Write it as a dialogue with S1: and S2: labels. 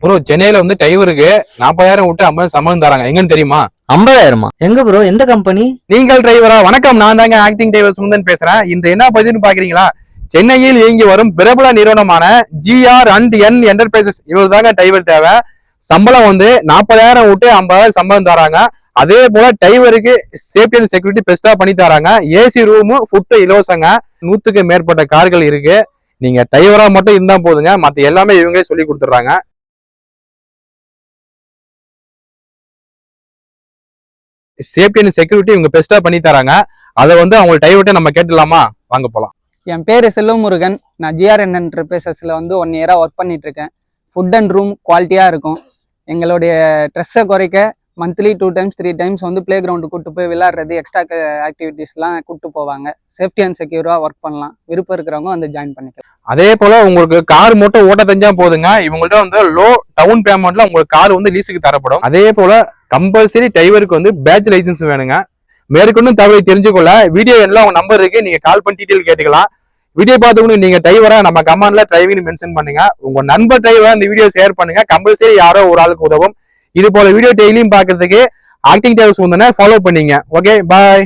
S1: Bro சென்னையில வந்து டிரைவருக்கு 40,000 விட்டு 50 சம்பளம் தராங்க. எங்கன்னு தெரியுமா?
S2: 50,000 எங்க ப்ரோ? எந்த கம்பெனி?
S1: நீங்கள் டிரைவரா? வணக்கம், நான் தாங்க ஆக்டிங் டிரைவர் சுந்தன் பேசுறேன். இந்த என்ன பதிவுன்னு பாக்குறீங்களா? சென்னையில் இயங்கி வரும் பிரபல நிறுவனமான GR&N என்டர்பிரைசஸ் இவர் தாங்க டிரைவர் தேவை. சம்பளம் வந்து 40,000 விட்டு 50,000 சம்பளம் தராங்க. அதே போல டிரைவருக்கு சேஃப்டி அண்ட் செக்யூரிட்டி பெஸ்டா பண்ணி தராங்க. ஏசி ரூமு ஃபுட்டு இலவசங்க. 100க்கு மேற்பட்ட கார்கள் இருக்கு. நீங்க டிரைவரா மட்டும் இருந்தா போதுங்க, மத்த எல்லாமே இவங்களே சொல்லி கொடுத்துறாங்க. சேஃப்டி அண்ட் செக்யூரிட்டி இவங்க பெஸ்டா பண்ணி தராங்க. அதை வந்து அவங்க டிரைவர்கிட்ட நம்ம கேட்டுலாமா? வாங்க போலாம்.
S3: என் பேர் செல்வமுருகன். நான் GR&N என்டர்பிரைசஸ்ல வந்து 1 இயரா ஒர்க் பண்ணிட்டு இருக்கேன். ஃபுட் அண்ட் ரூம் குவாலிட்டியா இருக்கும். எங்களுடைய ஸ்ட்ரெஸ்ஸை குறைக்க மந்த்லி 2 டைம்ஸ் 3 டைம்ஸ் வந்து பிளே கிரவுண்டு கூட்டு போய் விளையாடுறது, எக்ஸ்ட்ரா ஆக்டிவிட்டிஸ்லாம் கூட்டு போவாங்க. சேஃப்டி அண்ட் செக்யூரா ஒர்க் பண்ணலாம். விருப்பம் இருக்கிறவங்க வந்து ஜாயின் பண்ணிக்கலாம்.
S1: அதே போல உங்களுக்கு கார் மட்டும் ஓட்ட தெரிஞ்சா போதுங்க. இவங்கள்ட்ட வந்து லோ டவுன் பேமெண்ட்ல உங்களுக்கு கார் வந்து லீஸுக்கு தரப்படும். அதே போல கம்பல்சரி டிரைவருக்கு வந்து பேட்ச் லைசன்ஸ் வேணுங்க. மேற்கொண்டு தகவலை தெரிஞ்சுக்கொள்ள வீடியோ எல்லாம் உங்க நம்பர் இருக்கு, நீங்க கால் பண்ணி டீட்டெயில் கேட்டுக்கலாம். வீடியோ பார்த்துக்கணும் நீங்க டிரைவரா நம்ம கமெண்ட்ல டிரைவிங் மென்ஷன் பண்ணுங்க. உங்க நண்பர் டிரைவரா இந்த வீடியோ ஷேர் பண்ணுங்க. கம்பல்சரி யாரோ ஒரு ஆளுக்கு உதவும். இது போல வீடியோ டெய்லியும் பாக்குறதுக்கு ஆக்டிங் டிரைவர்ஸ் வந்து ஃபாலோ பண்ணீங்க. ஓகே, பாய்.